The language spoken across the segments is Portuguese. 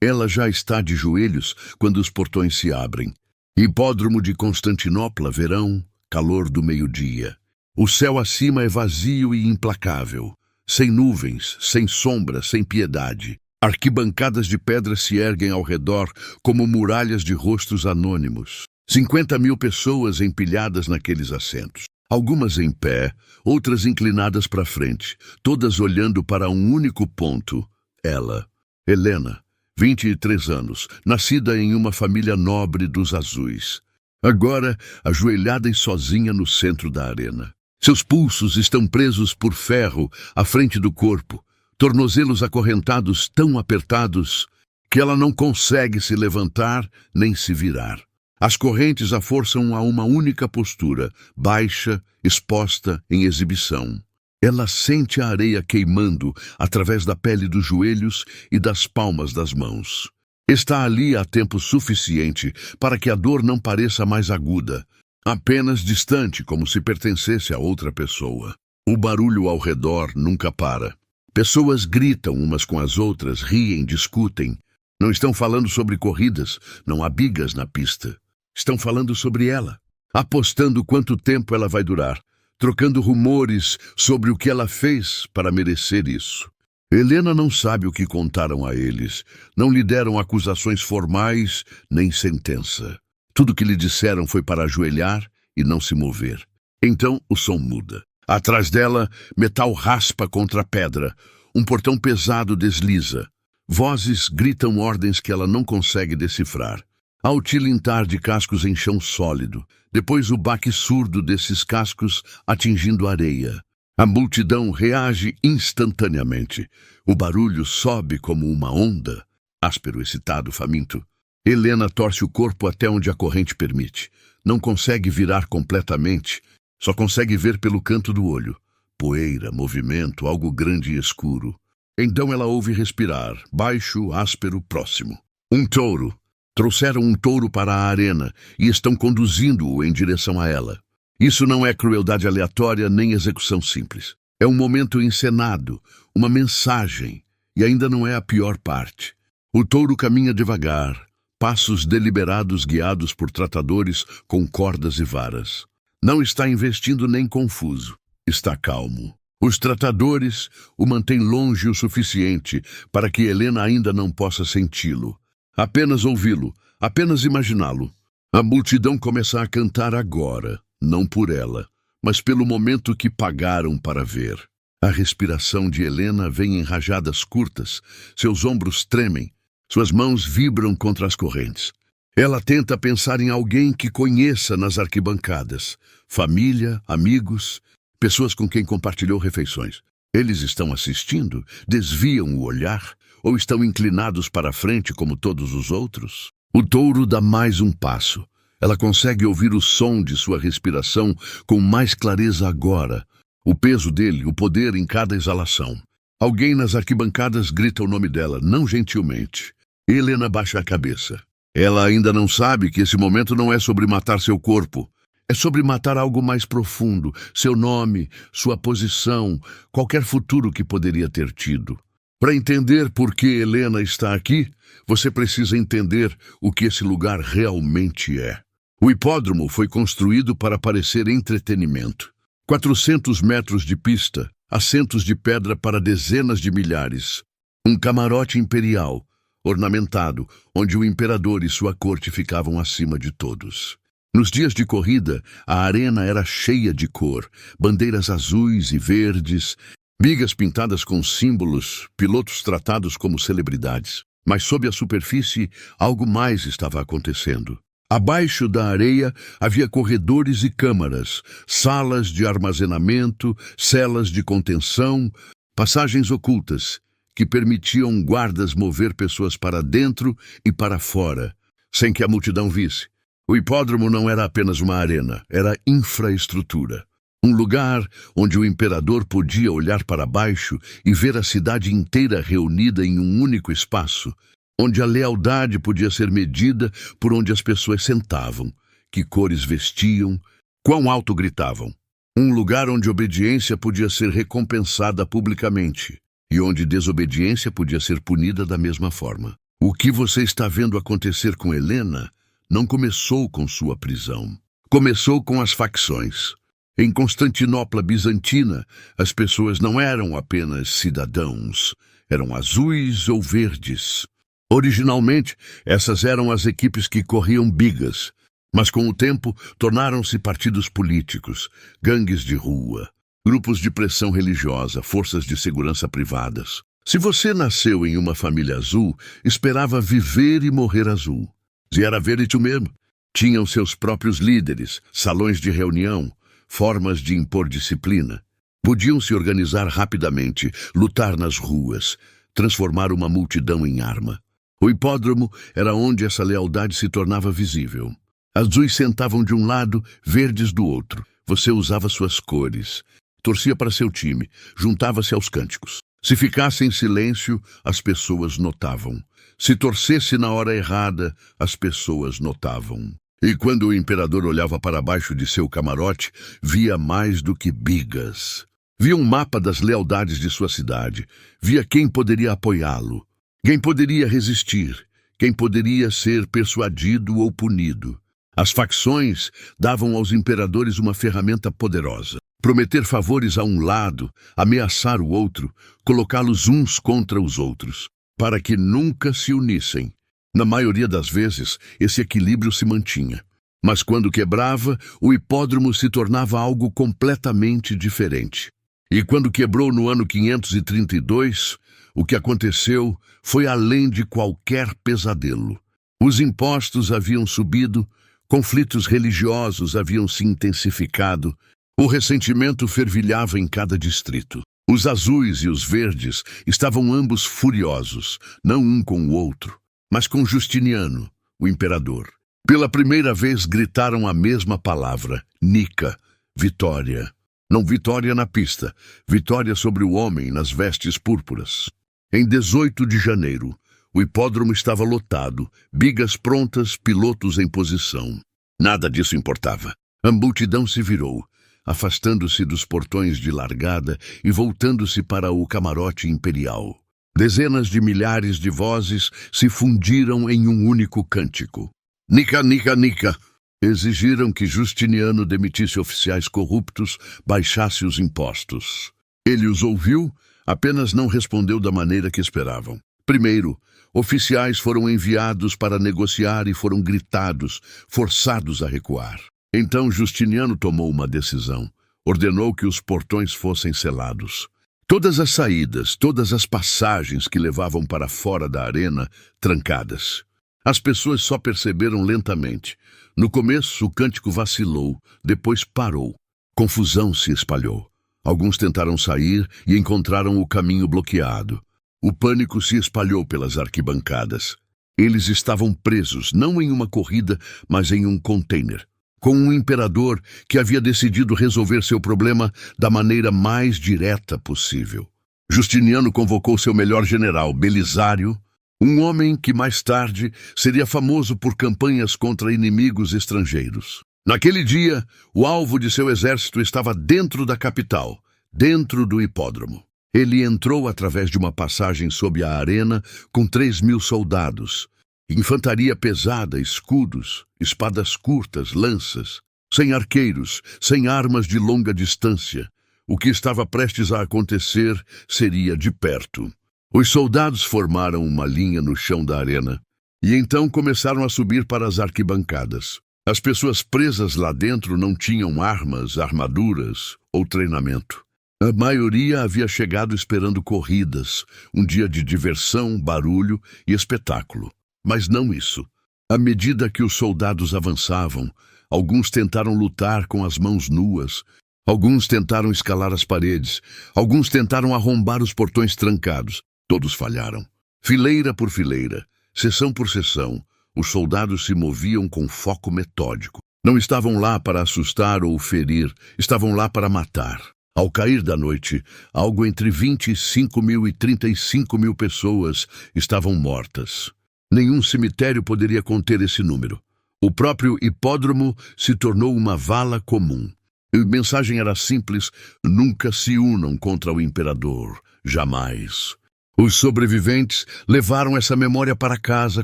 Ela já está de joelhos quando os portões se abrem. Hipódromo de Constantinopla, verão, calor do meio-dia. O céu acima é vazio e implacável. Sem nuvens, sem sombra, sem piedade. Arquibancadas de pedra se erguem ao redor como muralhas de rostos anônimos. 50.000 pessoas empilhadas naqueles assentos. Algumas em pé, outras inclinadas para frente, todas olhando para um único ponto. Ela, Helena, 23 anos, nascida em uma família nobre dos azuis. Agora, ajoelhada e sozinha no centro da arena. Seus pulsos estão presos por ferro à frente do corpo, tornozelos acorrentados tão apertados que ela não consegue se levantar nem se virar. As correntes a forçam a uma única postura, baixa, exposta, em exibição. Ela sente a areia queimando através da pele dos joelhos e das palmas das mãos. Está ali há tempo suficiente para que a dor não pareça mais aguda, apenas distante, como se pertencesse a outra pessoa. O barulho ao redor nunca para. Pessoas gritam umas com as outras, riem, discutem. Não estão falando sobre corridas, não há bigas na pista. Estão falando sobre ela, apostando quanto tempo ela vai durar, trocando rumores sobre o que ela fez para merecer isso. Helena não sabe o que contaram a eles, não lhe deram acusações formais nem sentença. Tudo que lhe disseram foi para ajoelhar e não se mover. Então o som muda. Atrás dela, metal raspa contra a pedra. Um portão pesado desliza. Vozes gritam ordens que ela não consegue decifrar. Há o tilintar de cascos em chão sólido. Depois o baque surdo desses cascos atingindo a areia. A multidão reage instantaneamente. O barulho sobe como uma onda. Áspero, excitado, faminto. Helena torce o corpo até onde a corrente permite. Não consegue virar completamente. Só consegue ver pelo canto do olho. Poeira, movimento, algo grande e escuro. Então ela ouve respirar, baixo, áspero, próximo. Um touro. Trouxeram um touro para a arena e estão conduzindo-o em direção a ela. Isso não é crueldade aleatória nem execução simples. É um momento encenado, uma mensagem, e ainda não é a pior parte. O touro caminha devagar, passos deliberados guiados por tratadores com cordas e varas. Não está investindo nem confuso, está calmo. Os tratadores o mantêm longe o suficiente para que Helena ainda não possa senti-lo. Apenas ouvi-lo, apenas imaginá-lo. A multidão começa a cantar agora, não por ela, mas pelo momento que pagaram para ver. A respiração de Helena vem em rajadas curtas, seus ombros tremem, suas mãos vibram contra as correntes. Ela tenta pensar em alguém que conheça nas arquibancadas, família, amigos, pessoas com quem compartilhou refeições. Eles estão assistindo, desviam o olhar, ou estão inclinados para a frente como todos os outros? O touro dá mais um passo. Ela consegue ouvir o som de sua respiração com mais clareza agora. O peso dele, o poder em cada exalação. Alguém nas arquibancadas grita o nome dela, não gentilmente. Helena baixa a cabeça. Ela ainda não sabe que esse momento não é sobre matar seu corpo. É sobre matar algo mais profundo, seu nome, sua posição, qualquer futuro que poderia ter tido. Para entender por que Helena está aqui, você precisa entender o que esse lugar realmente é. O hipódromo foi construído para parecer entretenimento. 400 metros de pista, assentos de pedra para dezenas de milhares. Um camarote imperial, ornamentado, onde o imperador e sua corte ficavam acima de todos. Nos dias de corrida, a arena era cheia de cor, bandeiras azuis e verdes, bigas pintadas com símbolos, pilotos tratados como celebridades. Mas sob a superfície, algo mais estava acontecendo. Abaixo da areia havia corredores e câmaras, salas de armazenamento, celas de contenção, passagens ocultas, que permitiam guardas mover pessoas para dentro e para fora, sem que a multidão visse. O hipódromo não era apenas uma arena, era infraestrutura. Um lugar onde o imperador podia olhar para baixo e ver a cidade inteira reunida em um único espaço, onde a lealdade podia ser medida por onde as pessoas sentavam, que cores vestiam, quão alto gritavam. Um lugar onde obediência podia ser recompensada publicamente e onde desobediência podia ser punida da mesma forma. O que você está vendo acontecer com Helena não começou com sua prisão. Começou com as facções. Em Constantinopla bizantina, as pessoas não eram apenas cidadãos, eram azuis ou verdes. Originalmente, essas eram as equipes que corriam bigas, mas com o tempo tornaram-se partidos políticos, gangues de rua, grupos de pressão religiosa, forças de segurança privadas. Se você nasceu em uma família azul, esperava viver e morrer azul. E era verito mesmo. Tinham seus próprios líderes, salões de reunião, formas de impor disciplina. Podiam se organizar rapidamente, lutar nas ruas, transformar uma multidão em arma. O hipódromo era onde essa lealdade se tornava visível. Azuis sentavam de um lado, verdes do outro. Você usava suas cores, torcia para seu time, juntava-se aos cânticos. Se ficasse em silêncio, as pessoas notavam. Se torcesse na hora errada, as pessoas notavam. E quando o imperador olhava para baixo de seu camarote, via mais do que bigas. Via um mapa das lealdades de sua cidade. Via quem poderia apoiá-lo, quem poderia resistir, quem poderia ser persuadido ou punido. As facções davam aos imperadores uma ferramenta poderosa. Prometer favores a um lado, ameaçar o outro, colocá-los uns contra os outros, para que nunca se unissem. Na maioria das vezes, esse equilíbrio se mantinha. Mas quando quebrava, o hipódromo se tornava algo completamente diferente. E quando quebrou no ano 532, o que aconteceu foi além de qualquer pesadelo. Os impostos haviam subido, conflitos religiosos haviam se intensificado, o ressentimento fervilhava em cada distrito. Os azuis e os verdes estavam ambos furiosos, não um com o outro, mas com Justiniano, o imperador. Pela primeira vez gritaram a mesma palavra, Nica, vitória. Não vitória na pista, vitória sobre o homem nas vestes púrpuras. Em 18 de janeiro, o hipódromo estava lotado, bigas prontas, pilotos em posição. Nada disso importava. A multidão se virou, afastando-se dos portões de largada e voltando-se para o camarote imperial. Dezenas de milhares de vozes se fundiram em um único cântico. Nica, nica, nica! Exigiram que Justiniano demitisse oficiais corruptos, baixasse os impostos. Ele os ouviu, apenas não respondeu da maneira que esperavam. Primeiro, oficiais foram enviados para negociar e foram gritados, forçados a recuar. Então Justiniano tomou uma decisão. Ordenou que os portões fossem selados. Todas as saídas, todas as passagens que levavam para fora da arena, trancadas. As pessoas só perceberam lentamente. No começo, o cântico vacilou, depois parou. Confusão se espalhou. Alguns tentaram sair e encontraram o caminho bloqueado. O pânico se espalhou pelas arquibancadas. Eles estavam presos, não em uma corrida, mas em um container, com um imperador que havia decidido resolver seu problema da maneira mais direta possível. Justiniano convocou seu melhor general, Belisário, um homem que mais tarde seria famoso por campanhas contra inimigos estrangeiros. Naquele dia, o alvo de seu exército estava dentro da capital, dentro do hipódromo. Ele entrou através de uma passagem sob a arena com 3.000 soldados, infantaria pesada, escudos, espadas curtas, lanças, sem arqueiros, sem armas de longa distância. O que estava prestes a acontecer seria de perto. Os soldados formaram uma linha no chão da arena e então começaram a subir para as arquibancadas. As pessoas presas lá dentro não tinham armas, armaduras ou treinamento. A maioria havia chegado esperando corridas, um dia de diversão, barulho e espetáculo. Mas não isso. À medida que os soldados avançavam, alguns tentaram lutar com as mãos nuas, alguns tentaram escalar as paredes, alguns tentaram arrombar os portões trancados. Todos falharam. Fileira por fileira, seção por seção, os soldados se moviam com foco metódico. Não estavam lá para assustar ou ferir, estavam lá para matar. Ao cair da noite, algo entre 25.000 e 35.000 pessoas estavam mortas. Nenhum cemitério poderia conter esse número. O próprio hipódromo se tornou uma vala comum. A mensagem era simples: nunca se unam contra o imperador, jamais. Os sobreviventes levaram essa memória para casa,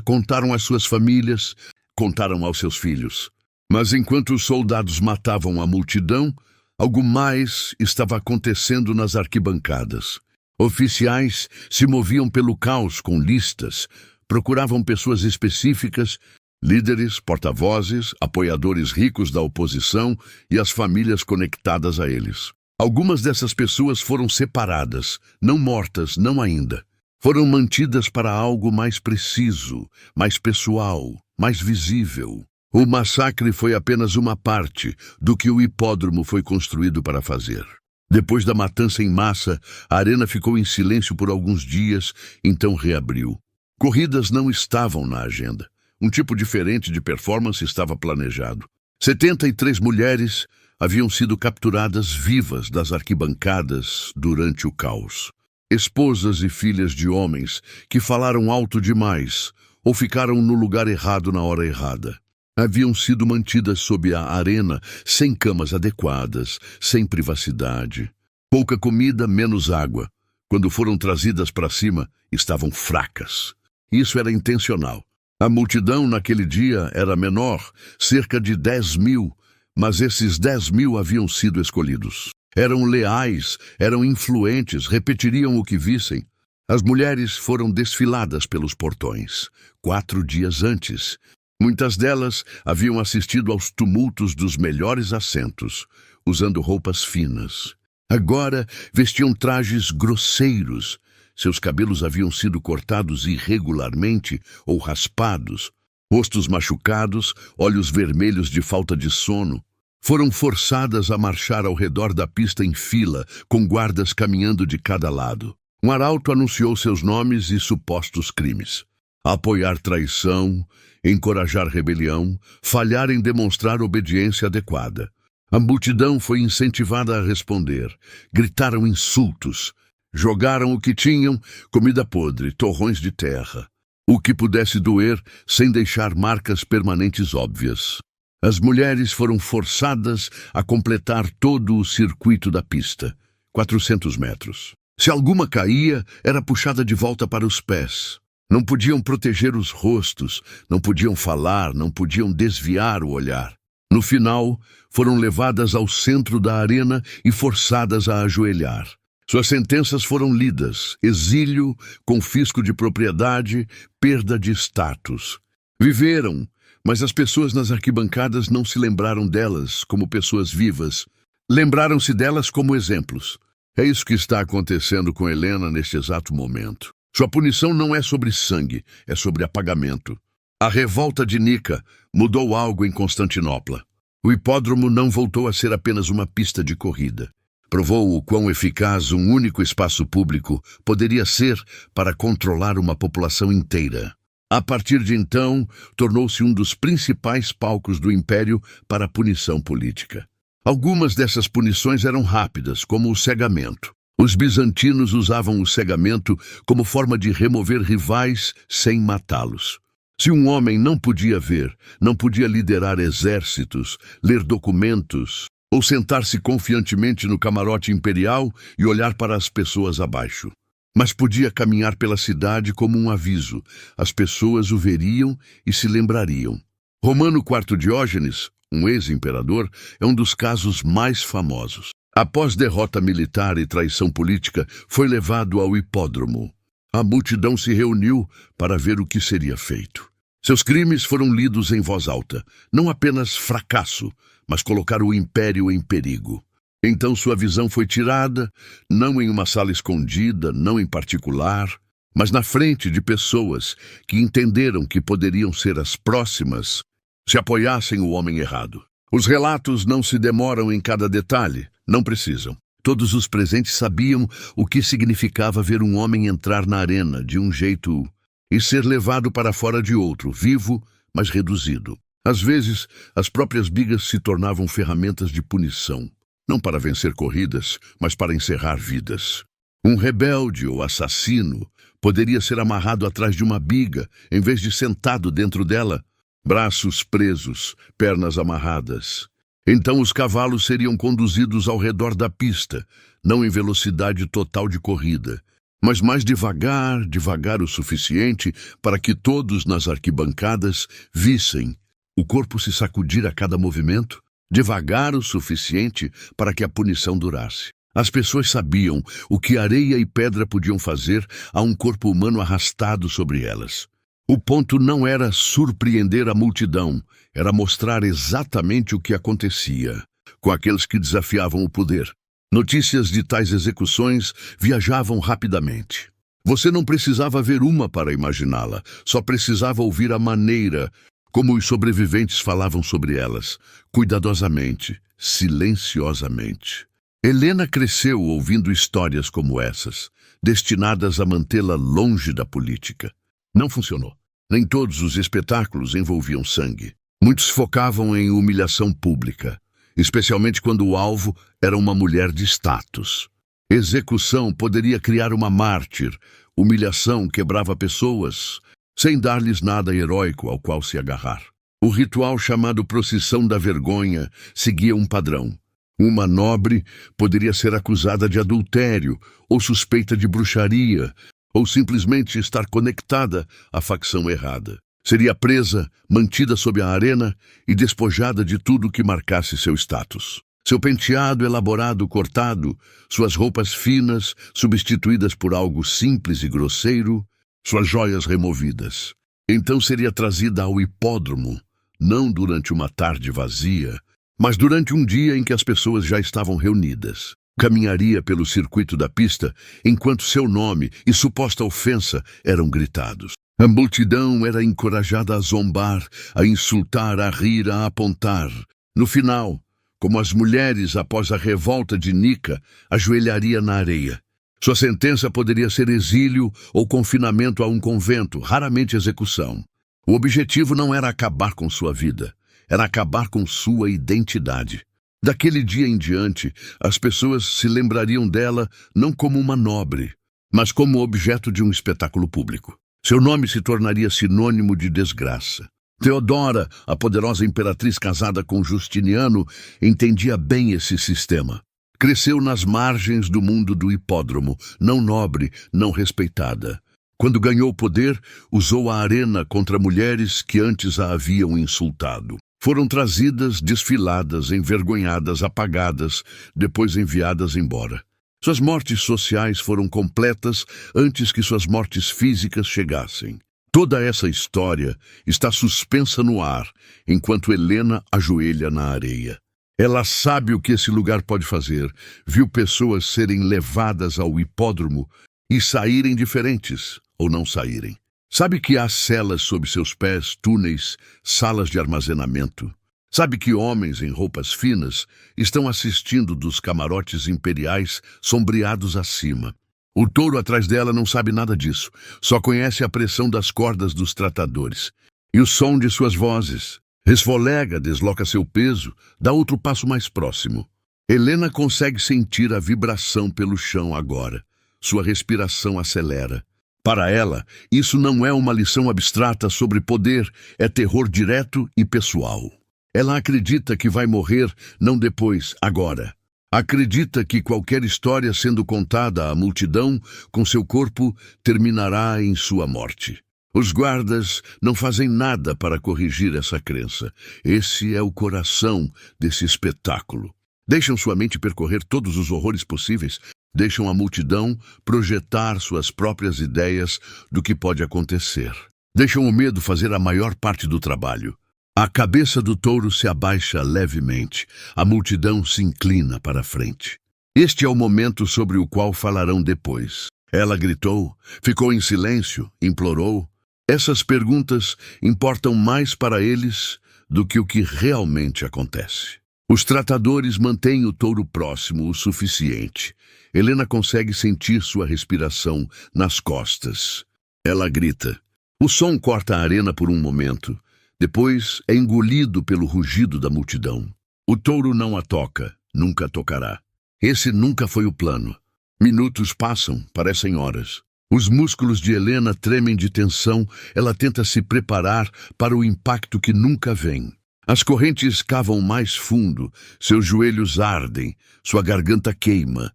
contaram às suas famílias, contaram aos seus filhos. Mas enquanto os soldados matavam a multidão, algo mais estava acontecendo nas arquibancadas. Oficiais se moviam pelo caos com listas, procuravam pessoas específicas, líderes, porta-vozes, apoiadores ricos da oposição e as famílias conectadas a eles. Algumas dessas pessoas foram separadas, não mortas, não ainda. Foram mantidas para algo mais preciso, mais pessoal, mais visível. O massacre foi apenas uma parte do que o hipódromo foi construído para fazer. Depois da matança em massa, a arena ficou em silêncio por alguns dias, então reabriu. Corridas não estavam na agenda. Um tipo diferente de performance estava planejado. 73 mulheres haviam sido capturadas vivas das arquibancadas durante o caos. Esposas e filhas de homens que falaram alto demais ou ficaram no lugar errado na hora errada. Haviam sido mantidas sob a arena sem camas adequadas, sem privacidade. Pouca comida, menos água. Quando foram trazidas para cima, estavam fracas. Isso era intencional. A multidão naquele dia era menor, cerca de 10.000, mas esses 10.000 haviam sido escolhidos. Eram leais, eram influentes, repetiriam o que vissem. As mulheres foram desfiladas pelos portões, 4 dias antes. Muitas delas haviam assistido aos tumultos dos melhores assentos, usando roupas finas. Agora vestiam trajes grosseiros. Seus cabelos haviam sido cortados irregularmente ou raspados, rostos machucados, olhos vermelhos de falta de sono. Foram forçadas a marchar ao redor da pista em fila, com guardas caminhando de cada lado. Um arauto anunciou seus nomes e supostos crimes. Apoiar traição, encorajar rebelião, falhar em demonstrar obediência adequada. A multidão foi incentivada a responder. Gritaram insultos. Jogaram o que tinham, comida podre, torrões de terra. O que pudesse doer, sem deixar marcas permanentes óbvias. As mulheres foram forçadas a completar todo o circuito da pista, 400 metros. Se alguma caía, era puxada de volta para os pés. Não podiam proteger os rostos, não podiam falar, não podiam desviar o olhar. No final, foram levadas ao centro da arena e forçadas a ajoelhar. Suas sentenças foram lidas: exílio, confisco de propriedade, perda de status. Viveram, mas as pessoas nas arquibancadas não se lembraram delas como pessoas vivas. Lembraram-se delas como exemplos. É isso que está acontecendo com Helena neste exato momento. Sua punição não é sobre sangue, é sobre apagamento. A revolta de Nika mudou algo em Constantinopla. O hipódromo não voltou a ser apenas uma pista de corrida. Provou o quão eficaz um único espaço público poderia ser para controlar uma população inteira. A partir de então, tornou-se um dos principais palcos do Império para a punição política. Algumas dessas punições eram rápidas, como o cegamento. Os bizantinos usavam o cegamento como forma de remover rivais sem matá-los. Se um homem não podia ver, não podia liderar exércitos, ler documentos ou sentar-se confiantemente no camarote imperial e olhar para as pessoas abaixo. Mas podia caminhar pela cidade como um aviso. As pessoas o veriam e se lembrariam. Romano IV Diógenes, um ex-imperador, é um dos casos mais famosos. Após derrota militar e traição política, foi levado ao hipódromo. A multidão se reuniu para ver o que seria feito. Seus crimes foram lidos em voz alta. Não apenas fracasso, mas colocar o império em perigo. Então sua visão foi tirada, não em uma sala escondida, não em particular, mas na frente de pessoas que entenderam que poderiam ser as próximas se apoiassem o homem errado. Os relatos não se demoram em cada detalhe, não precisam. Todos os presentes sabiam o que significava ver um homem entrar na arena de um jeito e ser levado para fora de outro, vivo, mas reduzido. Às vezes, as próprias bigas se tornavam ferramentas de punição, não para vencer corridas, mas para encerrar vidas. Um rebelde ou assassino poderia ser amarrado atrás de uma biga, em vez de sentado dentro dela, braços presos, pernas amarradas. Então os cavalos seriam conduzidos ao redor da pista, não em velocidade total de corrida, mas mais devagar, devagar o suficiente para que todos nas arquibancadas vissem o corpo se sacudir a cada movimento, devagar o suficiente para que a punição durasse. As pessoas sabiam o que areia e pedra podiam fazer a um corpo humano arrastado sobre elas. O ponto não era surpreender a multidão, era mostrar exatamente o que acontecia com aqueles que desafiavam o poder. Notícias de tais execuções viajavam rapidamente. Você não precisava ver uma para imaginá-la, só precisava ouvir a maneira como os sobreviventes falavam sobre elas, cuidadosamente, silenciosamente. Helena cresceu ouvindo histórias como essas, destinadas a mantê-la longe da política. Não funcionou. Nem todos os espetáculos envolviam sangue. Muitos focavam em humilhação pública, especialmente quando o alvo era uma mulher de status. Execução poderia criar uma mártir, humilhação quebrava pessoas, sem dar-lhes nada heróico ao qual se agarrar. O ritual chamado Procissão da Vergonha seguia um padrão. Uma nobre poderia ser acusada de adultério, ou suspeita de bruxaria, ou simplesmente estar conectada à facção errada. Seria presa, mantida sob a arena e despojada de tudo que marcasse seu status. Seu penteado elaborado cortado, suas roupas finas substituídas por algo simples e grosseiro, suas joias removidas. Então seria trazida ao hipódromo, não durante uma tarde vazia, mas durante um dia em que as pessoas já estavam reunidas. Caminharia pelo circuito da pista enquanto seu nome e suposta ofensa eram gritados. A multidão era encorajada a zombar, a insultar, a rir, a apontar. No final, como as mulheres após a revolta de Nika, ajoelharia na areia. Sua sentença poderia ser exílio ou confinamento a um convento, raramente execução. O objetivo não era acabar com sua vida, era acabar com sua identidade. Daquele dia em diante, as pessoas se lembrariam dela não como uma nobre, mas como objeto de um espetáculo público. Seu nome se tornaria sinônimo de desgraça. Teodora, a poderosa imperatriz casada com Justiniano, entendia bem esse sistema. Cresceu nas margens do mundo do hipódromo, não nobre, não respeitada. Quando ganhou poder, usou a arena contra mulheres que antes a haviam insultado. Foram trazidas, desfiladas, envergonhadas, apagadas, depois enviadas embora. Suas mortes sociais foram completas antes que suas mortes físicas chegassem. Toda essa história está suspensa no ar, enquanto Helena ajoelha na areia. Ela sabe o que esse lugar pode fazer. Viu pessoas serem levadas ao hipódromo e saírem diferentes, ou não saírem. Sabe que há celas sob seus pés, túneis, salas de armazenamento. Sabe que homens em roupas finas estão assistindo dos camarotes imperiais sombreados acima. O touro atrás dela não sabe nada disso, só conhece a pressão das cordas dos tratadores e o som de suas vozes. Resfolega, desloca seu peso, dá outro passo mais próximo. Helena consegue sentir a vibração pelo chão agora. Sua respiração acelera. Para ela, isso não é uma lição abstrata sobre poder, é terror direto e pessoal. Ela acredita que vai morrer, não depois, agora. Acredita que qualquer história sendo contada à multidão com seu corpo terminará em sua morte. Os guardas não fazem nada para corrigir essa crença. Esse é o coração desse espetáculo. Deixam sua mente percorrer todos os horrores possíveis, deixam a multidão projetar suas próprias ideias do que pode acontecer. Deixam o medo fazer a maior parte do trabalho. A cabeça do touro se abaixa levemente. A multidão se inclina para a frente. Este é o momento sobre o qual falarão depois. Ela gritou, ficou em silêncio, implorou. Essas perguntas importam mais para eles do que o que realmente acontece. Os tratadores mantêm o touro próximo o suficiente. Helena consegue sentir sua respiração nas costas. Ela grita. O som corta a arena por um momento. Depois é engolido pelo rugido da multidão. O touro não a toca, nunca tocará. Esse nunca foi o plano. Minutos passam, parecem horas. Os músculos de Helena tremem de tensão, ela tenta se preparar para o impacto que nunca vem. As correntes cavam mais fundo, seus joelhos ardem, sua garganta queima.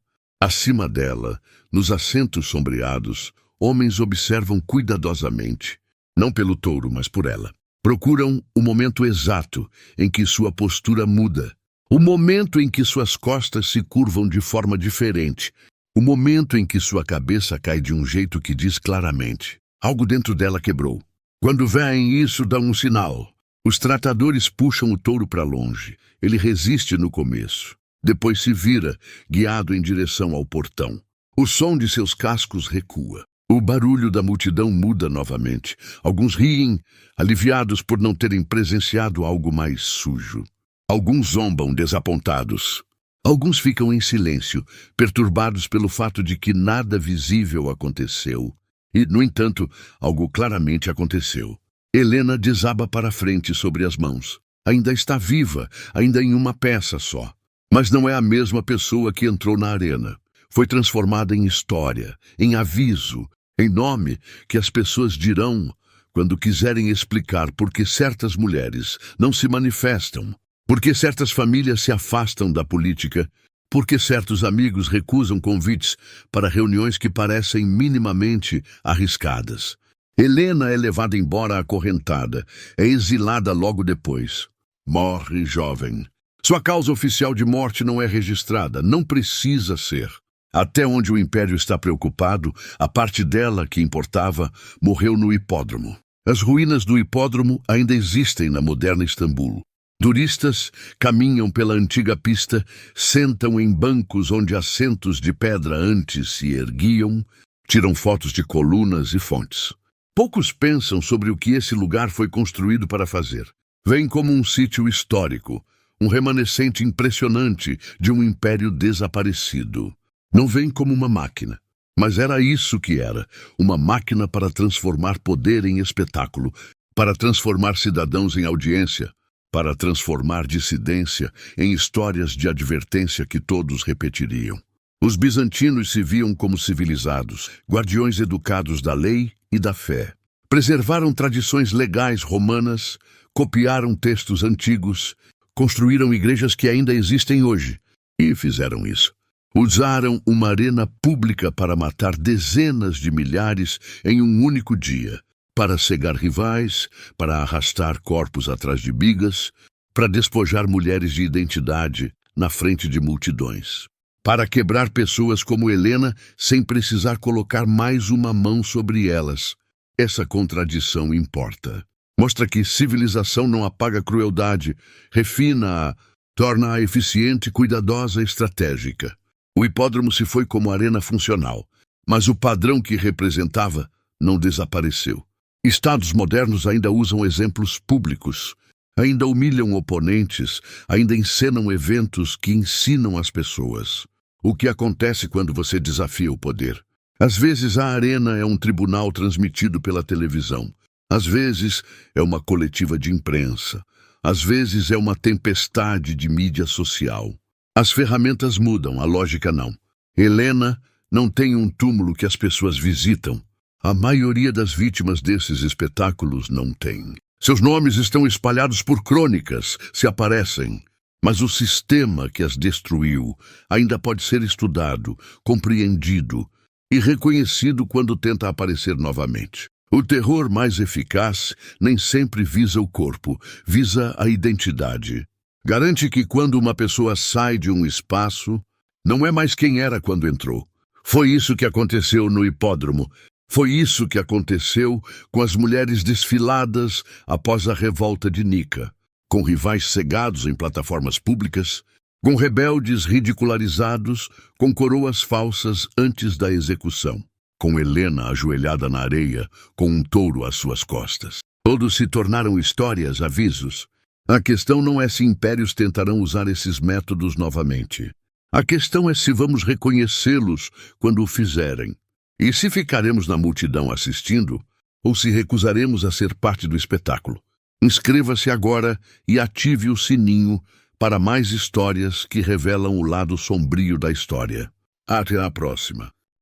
Acima dela, nos assentos sombreados, homens observam cuidadosamente, não pelo touro, mas por ela. Procuram o momento exato em que sua postura muda, o momento em que suas costas se curvam de forma diferente, o momento em que sua cabeça cai de um jeito que diz claramente: algo dentro dela quebrou. Quando veem isso, dão um sinal. Os tratadores puxam o touro para longe. Ele resiste no começo. Depois se vira, guiado em direção ao portão. O som de seus cascos recua. O barulho da multidão muda novamente. Alguns riem, aliviados por não terem presenciado algo mais sujo. Alguns zombam, desapontados. Alguns ficam em silêncio, perturbados pelo fato de que nada visível aconteceu. E, no entanto, algo claramente aconteceu. Helena desaba para frente sobre as mãos. Ainda está viva, ainda em uma peça só. Mas não é a mesma pessoa que entrou na arena. Foi transformada em história, em aviso, em nome que as pessoas dirão quando quiserem explicar por que certas mulheres não se manifestam, por que certas famílias se afastam da política, por que certos amigos recusam convites para reuniões que parecem minimamente arriscadas. Helena é levada embora acorrentada, é exilada logo depois. Morre jovem. Sua causa oficial de morte não é registrada, não precisa ser. Até onde o Império está preocupado, a parte dela que importava morreu no hipódromo. As ruínas do hipódromo ainda existem na moderna Istambul. Turistas caminham pela antiga pista, sentam em bancos onde assentos de pedra antes se erguiam, tiram fotos de colunas e fontes. Poucos pensam sobre o que esse lugar foi construído para fazer. Vem como um sítio histórico, um remanescente impressionante de um império desaparecido. Não vem como uma máquina, mas era isso que era, uma máquina para transformar poder em espetáculo, para transformar cidadãos em audiência, para transformar dissidência em histórias de advertência que todos repetiriam. Os bizantinos se viam como civilizados, guardiões educados da lei e da fé. Preservaram tradições legais romanas, copiaram textos antigos, construíram igrejas que ainda existem hoje, e fizeram isso. Usaram uma arena pública para matar dezenas de milhares em um único dia, para cegar rivais, para arrastar corpos atrás de bigas, para despojar mulheres de identidade na frente de multidões, para quebrar pessoas como Helena sem precisar colocar mais uma mão sobre elas. Essa contradição importa. Mostra que civilização não apaga a crueldade, refina-a, torna-a eficiente, cuidadosa e estratégica. O hipódromo se foi como arena funcional, mas o padrão que representava não desapareceu. Estados modernos ainda usam exemplos públicos, ainda humilham oponentes, ainda encenam eventos que ensinam as pessoas. O que acontece quando você desafia o poder? Às vezes a arena é um tribunal transmitido pela televisão. Às vezes é uma coletiva de imprensa. Às vezes é uma tempestade de mídia social. As ferramentas mudam, a lógica não. Helena não tem um túmulo que as pessoas visitam. A maioria das vítimas desses espetáculos não tem. Seus nomes estão espalhados por crônicas, se aparecem. Mas o sistema que as destruiu ainda pode ser estudado, compreendido e reconhecido quando tenta aparecer novamente. O terror mais eficaz nem sempre visa o corpo, visa a identidade. Garante que quando uma pessoa sai de um espaço, não é mais quem era quando entrou. Foi isso que aconteceu no hipódromo. Foi isso que aconteceu com as mulheres desfiladas após a revolta de Nica, com rivais cegados em plataformas públicas, com rebeldes ridicularizados, com coroas falsas antes da execução, com Helena ajoelhada na areia, com um touro às suas costas. Todos se tornaram histórias, avisos. A questão não é se impérios tentarão usar esses métodos novamente. A questão é se vamos reconhecê-los quando o fizerem. E se ficaremos na multidão assistindo, ou se recusaremos a ser parte do espetáculo. Inscreva-se agora e ative o sininho para mais histórias que revelam o lado sombrio da história. Até a próxima.